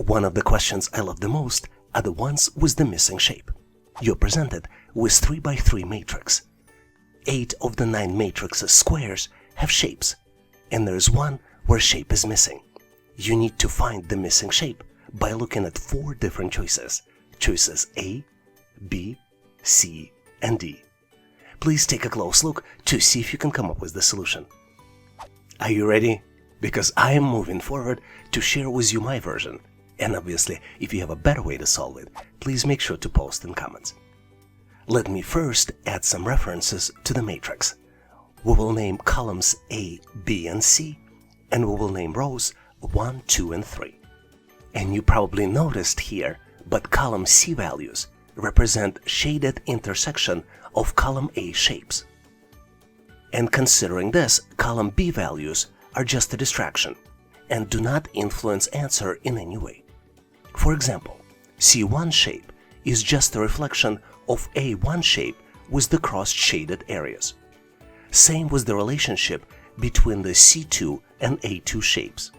One of the questions I love the most are the ones with the missing shape. You're presented with 3x3 matrix. 8 of the 9 matrix's squares have shapes, and there's one where shape is missing. You need to find the missing shape by looking at 4 different choices. Choices A, B, C, and D. Please take a close look to see if you can come up with the solution. Are you ready? Because I am moving forward to share with you my version. And obviously, if you have a better way to solve it, please make sure to post in comments. Let me first add some references to the matrix. We will name columns A, B, and C, and we will name rows 1, 2, and 3. And you probably noticed here, but column C values represent shaded intersection of column A shapes. And considering this, column B values are just a distraction and do not influence answer in any way. For example, C1 shape is just a reflection of A1 shape with the crossed shaded areas. Same with the relationship between the C2 and A2 shapes.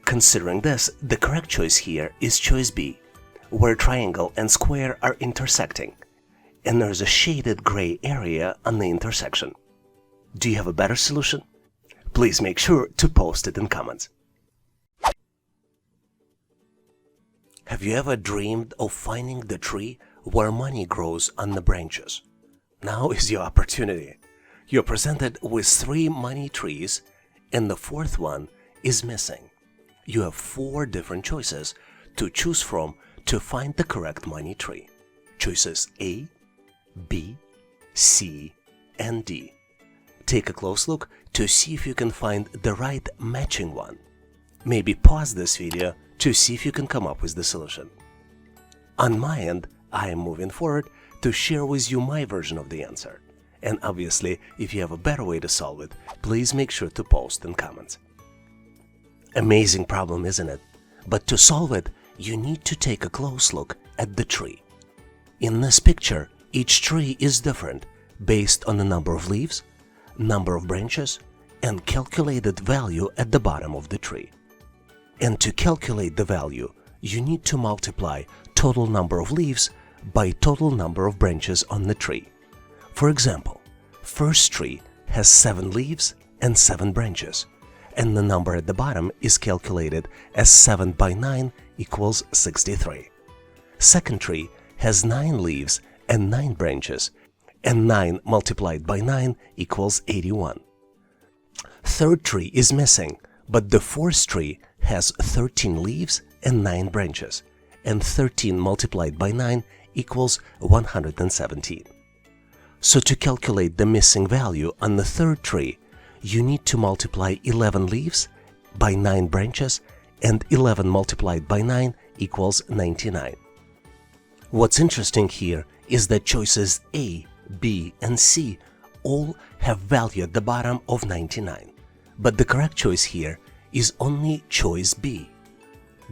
Considering this, the correct choice here is choice B, where triangle and square are intersecting, and there's a shaded gray area on the intersection. Do you have a better solution? Please make sure to post it in comments. Have you ever dreamed of finding the tree where money grows on the branches? Now is your opportunity. You're presented with 3 money trees, and the 4th one is missing. You have 4 different choices to choose from to find the correct money tree. Choices A, B, C, and D. Take a close look to see if you can find the right matching one. Maybe pause this video to see if you can come up with the solution. On my end, I am moving forward to share with you my version of the answer. And obviously, if you have a better way to solve it, please make sure to post in comments. Amazing problem, isn't it? But to solve it, you need to take a close look at the tree. In this picture, each tree is different based on the number of leaves, number of branches, and calculated value at the bottom of the tree. And to calculate the value, you need to multiply total number of leaves by total number of branches on the tree. For example, first tree has 7 leaves and 7 branches, and the number at the bottom is calculated as 7 by 9 equals 63. Second tree has 9 leaves and 9 branches, and 9 multiplied by 9 equals 81. Third tree is missing, but the fourth tree has 13 leaves and 9 branches, and 13 multiplied by 9 equals 117. So to calculate the missing value on the third tree, you need to multiply 11 leaves by 9 branches, and 11 multiplied by 9 equals 99. What's interesting here is that choices A, B, and C all have value at the bottom of 99, but the correct choice here is only choice B,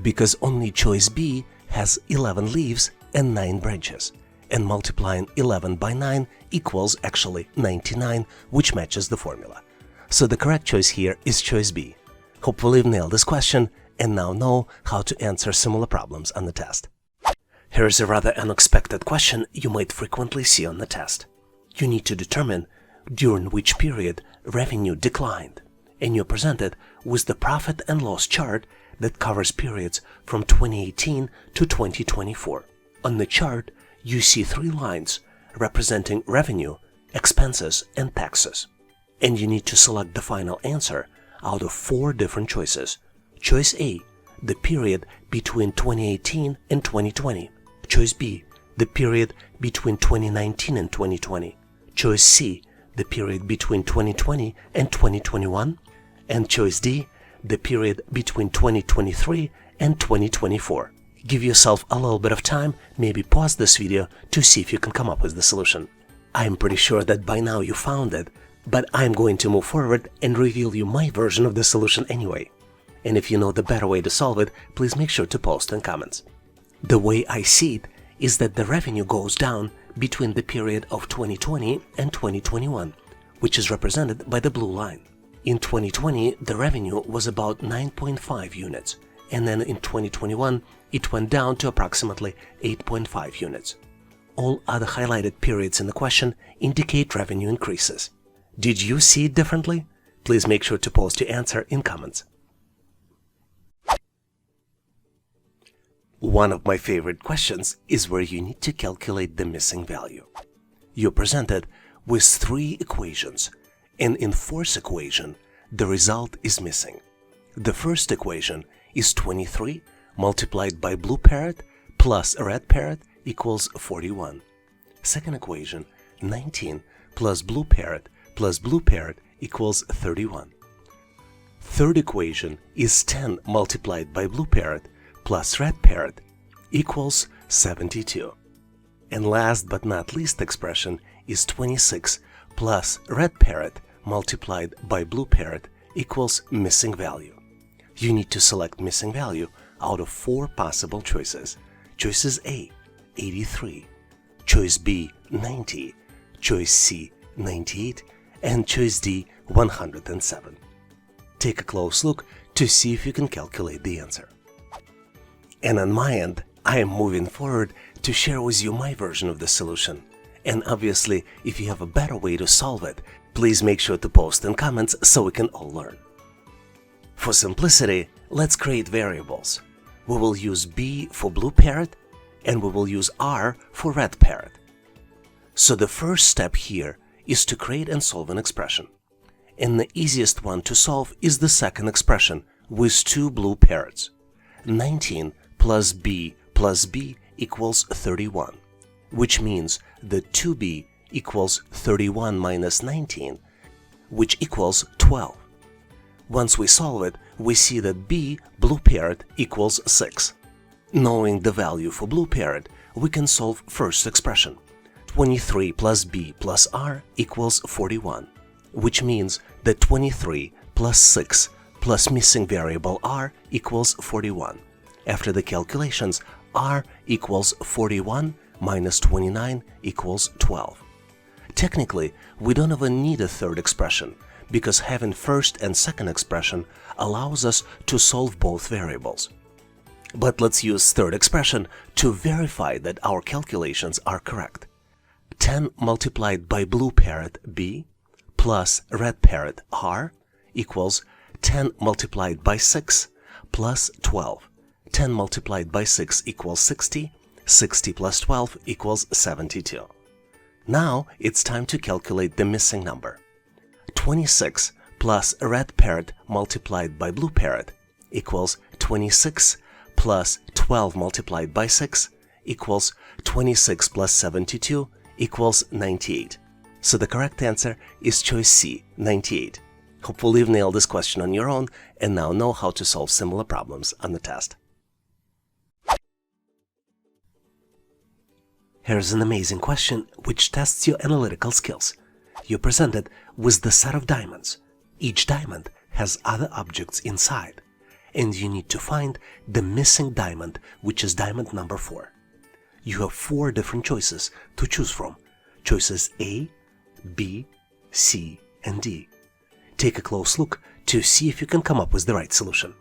because only choice B has 11 leaves and 9 branches, and multiplying 11 by 9 equals actually 99, which matches the formula. So the correct choice here is choice B. Hopefully you've nailed this question and now know how to answer similar problems on the test. Here is a rather unexpected question you might frequently see on the test. You need to determine during which period revenue declined, and you're presented with the profit and loss chart that covers periods from 2018 to 2024. On the chart, you see 3 lines representing revenue, expenses, and taxes. And you need to select the final answer out of 4 different choices. Choice A, the period between 2018 and 2020. Choice B, the period between 2019 and 2020. Choice C, the period between 2020 and 2021. And choice D, the period between 2023 and 2024. Give yourself a little bit of time, maybe pause this video to see if you can come up with the solution. I'm pretty sure that by now you found it, but I'm going to move forward and reveal you my version of the solution anyway. And if you know the better way to solve it, please make sure to post in comments. The way I see it is that the revenue goes down between the period of 2020 and 2021, which is represented by the blue line. In 2020, the revenue was about 9.5 units, and then in 2021 it went down to approximately 8.5 units. All other highlighted periods in the question indicate revenue increases. Did you see it differently? Please make sure to post your answer in comments. One of my favorite questions is where you need to calculate the missing value. You're presented with 3 equations, and in fourth equation, the result is missing. The first equation is 23 multiplied by blue parrot plus red parrot equals 41. Second equation, 19 plus blue parrot equals 31. Third equation is 10 multiplied by blue parrot plus red parrot equals 72. And last but not least expression is 26 plus red parrot multiplied by blue parrot equals missing value. You need to select missing value out of 4 possible choices. Choices A, 83, choice B, 90, choice C, 98, and choice D, 107. Take a close look to see if you can calculate the answer. And on my end, I am moving forward to share with you my version of the solution. And obviously, if you have a better way to solve it, please make sure to post in comments so we can all learn. For simplicity, let's create variables. We will use B for blue parrot and we will use R for red parrot. So the first step here is to create and solve an expression. And the easiest one to solve is the second expression with 2 blue parrots. 19 plus B equals 31, which means that 2B equals 31 minus 19, which equals 12. Once we solve it, we see that B, blue parrot, equals 6. Knowing the value for blue parrot, we can solve first expression. 23 plus B plus R equals 41, which means that 23 plus 6 plus missing variable R equals 41. After the calculations, R equals 41 minus 29 equals 12. Technically, we don't even need a third expression, because having first and second expression allows us to solve both variables. But let's use third expression to verify that our calculations are correct. 10 multiplied by blue parrot B plus red parrot R equals 10 multiplied by 6 plus 12. 10 multiplied by 6 equals 60, 60 plus 12 equals 72. Now it's time to calculate the missing number. 26 plus red parrot multiplied by blue parrot equals 26 plus 12 multiplied by 6 equals 26 plus 72 equals 98. So the correct answer is choice C, 98. Hopefully you've nailed this question on your own and now know how to solve similar problems on the test. Here's an amazing question which tests your analytical skills. You're presented with the set of diamonds. Each diamond has other objects inside, and you need to find the missing diamond, which is diamond number 4. You have 4 different choices to choose from. Choices A, B, C, and D. Take a close look to see if you can come up with the right solution.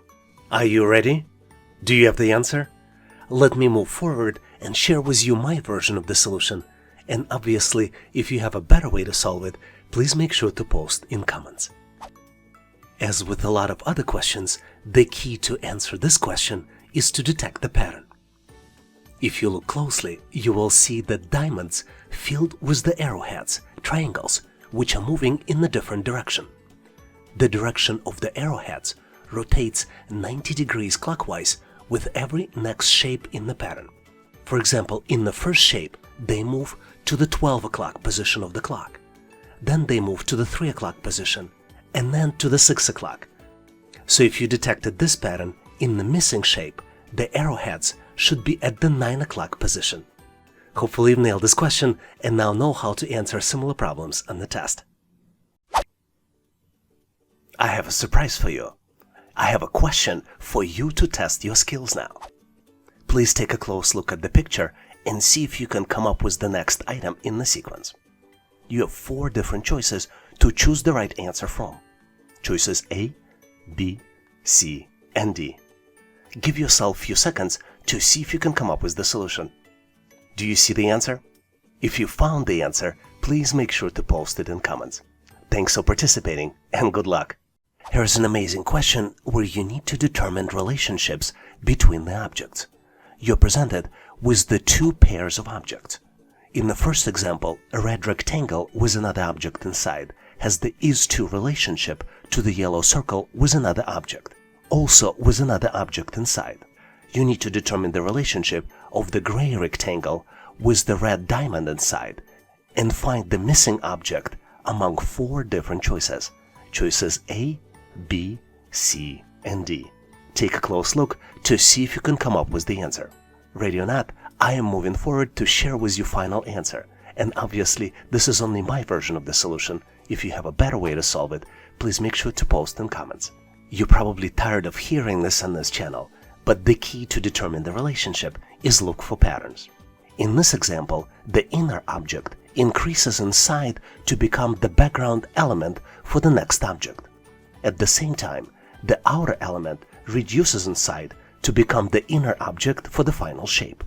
Are you ready? Do you have the answer? Let me move forward and share with you my version of the solution. And obviously, if you have a better way to solve it, please make sure to post in comments. As with a lot of other questions, the key to answer this question is to detect the pattern. If you look closely, you will see that diamonds filled with the arrowheads, triangles, which are moving in a different direction. The direction of the arrowheads rotates 90 degrees clockwise with every next shape in the pattern. For example, in the first shape, they move to the 12 o'clock position of the clock. Then they move to the 3 o'clock position, and then to the 6 o'clock. So if you detected this pattern in the missing shape, the arrowheads should be at the 9 o'clock position. Hopefully you've nailed this question and now know how to answer similar problems on the test. I have a surprise for you. I have a question for you to test your skills now. Please take a close look at the picture and see if you can come up with the next item in the sequence. You have 4 different choices to choose the right answer from. Choices A, B, C, and D. Give yourself a few seconds to see if you can come up with the solution. Do you see the answer? If you found the answer, please make sure to post it in comments. Thanks for participating and good luck. Here's an amazing question where you need to determine relationships between the objects. You're presented with the two pairs of objects. In the first example, a red rectangle with another object inside has the is-to relationship to the yellow circle with another object, also with another object inside. You need to determine the relationship of the gray rectangle with the red diamond inside and find the missing object among four different choices. Choices A, B, C, and D. Take a close look to see if you can come up with the answer. Ready or not, I am moving forward to share with you final answer. And obviously, this is only my version of the solution. If you have a better way to solve it, please make sure to post in comments. You're probably tired of hearing this on this channel, but the key to determine the relationship is look for patterns. In this example, the inner object increases in size to become the background element for the next object. At the same time, the outer element reduces in size to become the inner object for the final shape.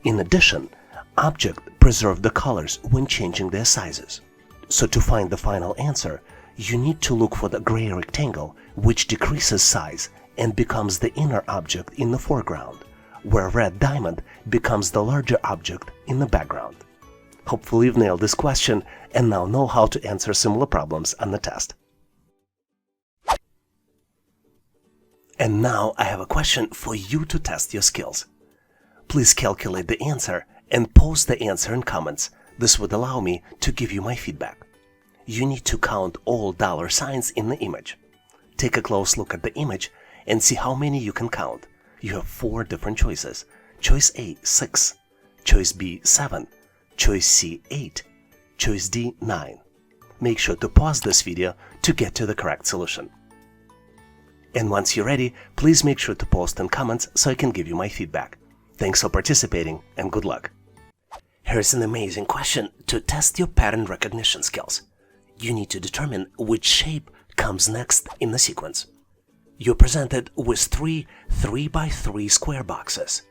In addition, objects preserve the colors when changing their sizes. So to find the final answer, you need to look for the gray rectangle, which decreases size and becomes the inner object in the foreground, where red diamond becomes the larger object in the background. Hopefully you've nailed this question and now know how to answer similar problems on the test. And now I have a question for you to test your skills. Please calculate the answer and post the answer in comments. This would allow me to give you my feedback. You need to count all dollar signs in the image. Take a close look at the image and see how many you can count. You have four different choices. Choice A, 6. Choice B, 7. Choice C, 8. Choice D, 9. Make sure to pause this video to get to the correct solution. And once you're ready, please make sure to post in comments so I can give you my feedback. Thanks for participating and good luck. Here's an amazing question to test your pattern recognition skills. You need to determine which shape comes next in the sequence. You're presented with three 3x3 square boxes.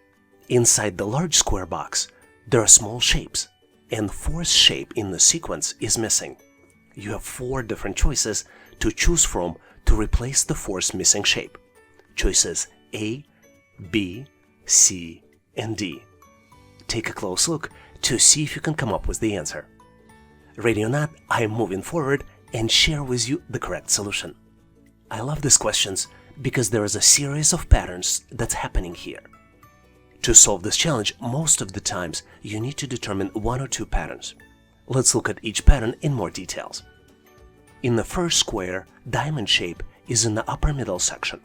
Inside the large square box, there are small shapes, and fourth shape in the sequence is missing. You have four different choices to choose from to replace the fourth missing shape. Choices A, B, C, and D. Take a close look to see if you can come up with the answer. Ready or not, I am moving forward and share with you the correct solution. I love these questions because there is a series of patterns that's happening here. To solve this challenge, most of the times you need to determine one or two patterns. Let's look at each pattern in more details. In the first square, diamond shape is in the upper middle section.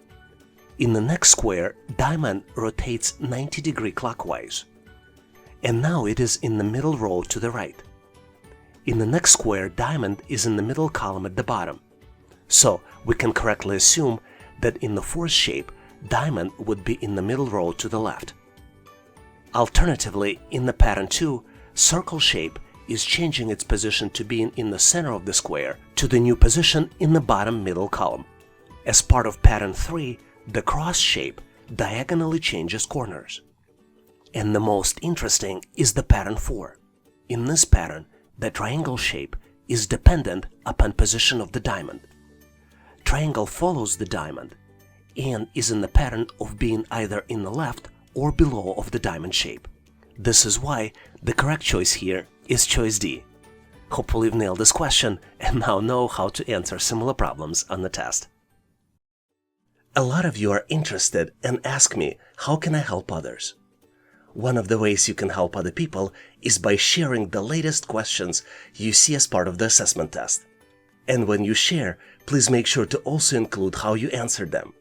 In the next square, diamond rotates 90° clockwise. And now it is in the middle row to the right. In the next square, diamond is in the middle column at the bottom. So we can correctly assume that in the fourth shape, diamond would be in the middle row to the left. Alternatively, in the pattern 2, circle shape is changing its position to being in the center of the square to the new position in the bottom middle column. As part of pattern 3, the cross shape diagonally changes corners. And the most interesting is the pattern 4. In this pattern, the triangle shape is dependent upon position of the diamond. Triangle follows the diamond and is in the pattern of being either in the left or below of the diamond shape. This is why the correct choice here is choice D. Hopefully you've nailed this question and now know how to answer similar problems on the test. A lot of you are interested and ask me, how can I help others? One of the ways you can help other people is by sharing the latest questions you see as part of the assessment test. And when you share, please make sure to also include how you answered them.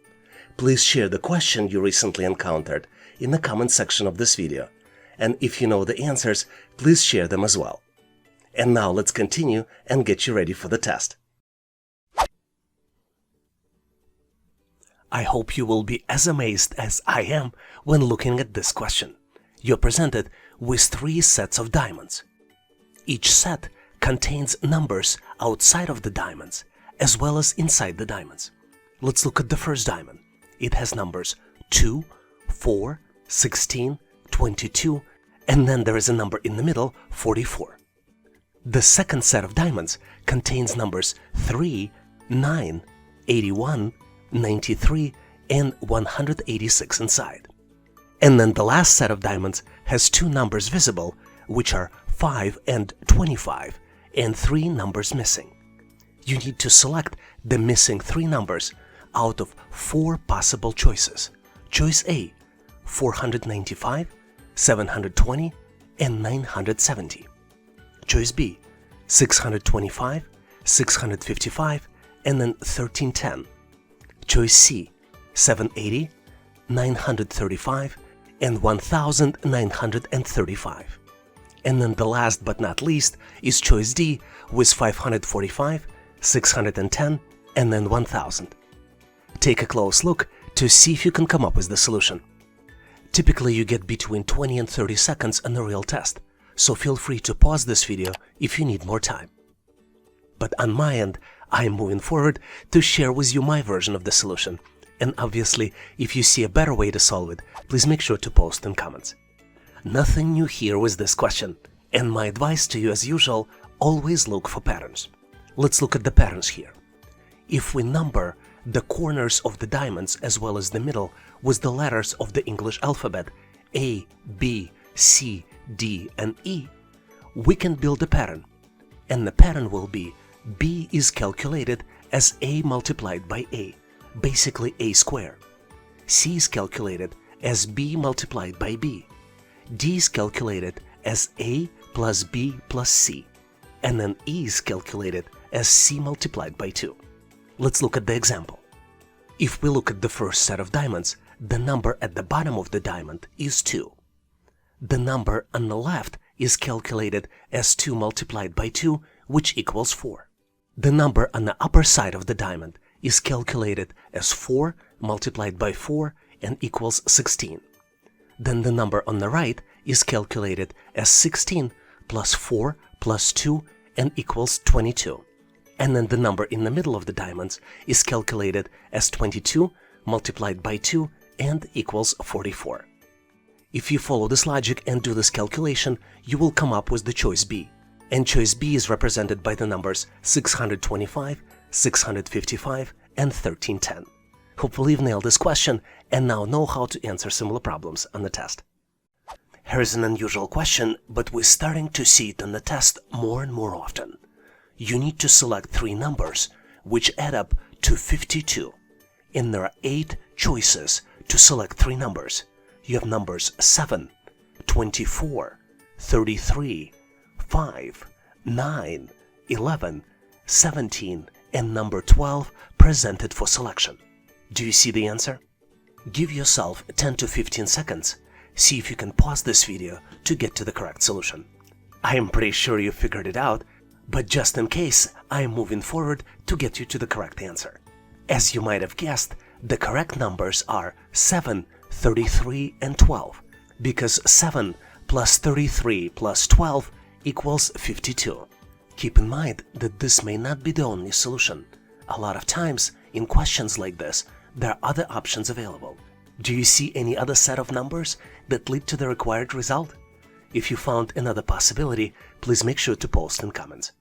Please share the question you recently encountered in the comment section of this video. And if you know the answers, please share them as well. And now let's continue and get you ready for the test. I hope you will be as amazed as I am when looking at this question. You're presented with 3 sets of diamonds. Each set contains numbers outside of the diamonds as well as inside the diamonds. Let's look at the first diamond. It has numbers 2, 4, 16, 22, and then there is a number in the middle, 44. The second set of diamonds contains numbers 3, 9, 81, 93, and 186 inside. And then the last set of diamonds has two numbers visible, which are 5 and 25, and 3 numbers missing. You need to select the missing 3 numbers out of 4 possible choices. Choice A, 495, 720, and 970. Choice B, 625, 655, and then 1310. Choice C, 780, 935, and 1935. And then the last but not least is choice D with 545, 610, and then 1000. Take a close look to see if you can come up with the solution. Typically you get between 20 and 30 seconds on the real test, so feel free to pause this video if you need more time. But on my end, I am moving forward to share with you my version of the solution. And obviously, if you see a better way to solve it, please make sure to post in comments. Nothing new here with this question, and my advice to you as usual, always look for patterns. Let's look at the patterns here. If we number the corners of the diamonds as well as the middle with the letters of the English alphabet A, B, C, D, and E, we can build a pattern. And the pattern will be B is calculated as A multiplied by A, basically A squared. C is calculated as B multiplied by B. D is calculated as A plus B plus C. And then E is calculated as C multiplied by 2. Let's look at the example. If we look at the first set of diamonds, the number at the bottom of the diamond is 2. The number on the left is calculated as 2 multiplied by 2, which equals 4. The number on the upper side of the diamond is calculated as 4 multiplied by 4 and equals 16. Then the number on the right is calculated as 16 plus 4 plus 2 and equals 22. And then the number in the middle of the diamonds is calculated as 22 multiplied by 2 and equals 44. If you follow this logic and do this calculation, you will come up with the choice B. And choice B is represented by the numbers 625, 655, and 1310. Hopefully you've nailed this question and now know how to answer similar problems on the test. Here's an unusual question, but we're starting to see it on the test more and more often. You need to select 3 numbers, which add up to 52. And there are 8 choices to select 3 numbers. You have numbers 7, 24, 33, 5, 9, 11, 17, and number 12 presented for selection. Do you see the answer? Give yourself 10 to 15 seconds. See if you can pause this video to get to the correct solution. I am pretty sure you figured it out, but just in case, I am moving forward to get you to the correct answer. As you might have guessed, the correct numbers are 7, 33, and 12, because 7 plus 33 plus 12 equals 52. Keep in mind that this may not be the only solution. A lot of times, in questions like this, there are other options available. Do you see any other set of numbers that lead to the required result? If you found another possibility, please make sure to post in comments.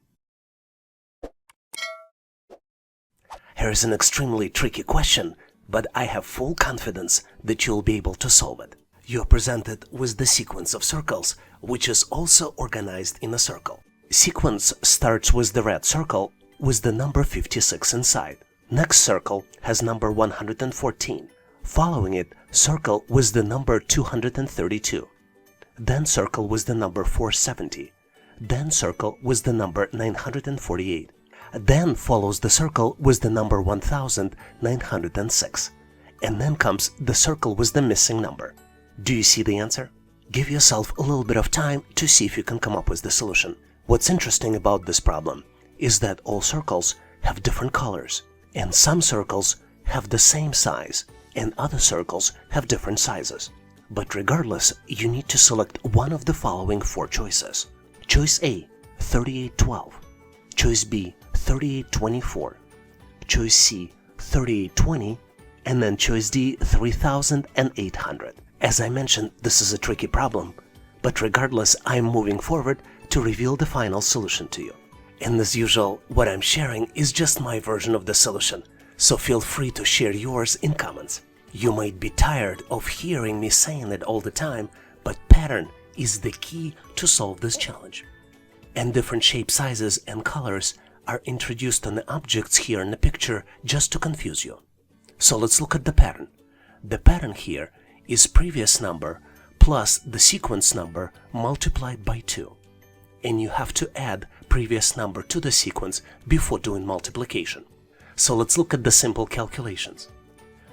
Here's an extremely tricky question, but I have full confidence that you'll be able to solve it. You're presented with the sequence of circles, which is also organized in a circle. Sequence starts with the red circle with the number 56 inside. Next circle has number 114. Following it, circle with the number 232. Then circle with the number 470. Then circle with the number 948. Then follows the circle with the number 1906. And then comes the circle with the missing number. Do you see the answer? Give yourself a little bit of time to see if you can come up with the solution. What's interesting about this problem is that all circles have different colors, and some circles have the same size, and other circles have different sizes. But regardless, you need to select one of the following 4 choices. Choice A, 3812. Choice B, 3824. Choice C, 3820. And then choice D, 3800. As I mentioned, this is a tricky problem, but regardless, I'm moving forward to reveal the final solution to you. And as usual, what I'm sharing is just my version of the solution, so feel free to share yours in comments. You might be tired of hearing me saying it all the time, but pattern is the key to solve this challenge. And different shape sizes and colors are introduced on the objects here in the picture just to confuse you. So let's look at the pattern. The pattern here is previous number plus the sequence number multiplied by 2. And you have to add previous number to the sequence before doing multiplication. So let's look at the simple calculations.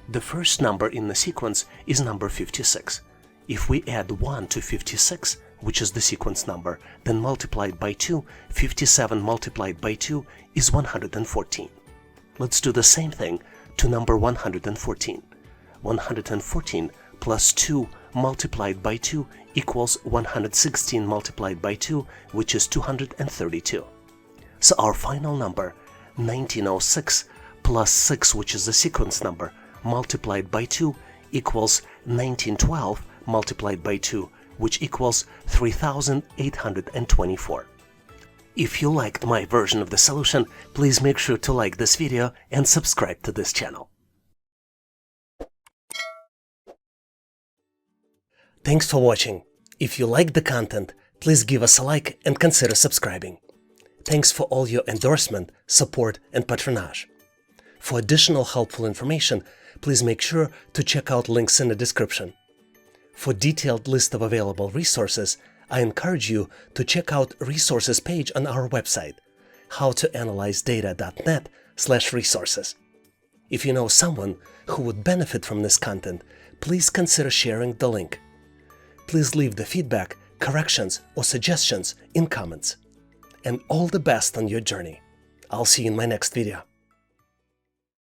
The first number in the sequence is number 56. If we add 1 to 56, which is the sequence number, then multiplied by 2, 57 multiplied by 2 is 114. Let's do the same thing to number 114. 114 plus 2 multiplied by 2 equals 116 multiplied by 2, which is 232. So our final number, 1906 plus 6, which is the sequence number, multiplied by 2 equals 1912 multiplied by 2, which equals 3824. If you liked my version of the solution, please make sure to like this video and subscribe to this channel. Thanks for watching. If you liked the content, please give us a like and consider subscribing. Thanks for all your endorsement, support, and patronage. For additional helpful information, please make sure to check out links in the description. For detailed list of available resources, I encourage you to check out resources page on our website, howtoanalyzedata.net/resources. If you know someone who would benefit from this content, please consider sharing the link. Please leave the feedback, corrections, or suggestions in comments. And all the best on your journey. I'll see you in my next video.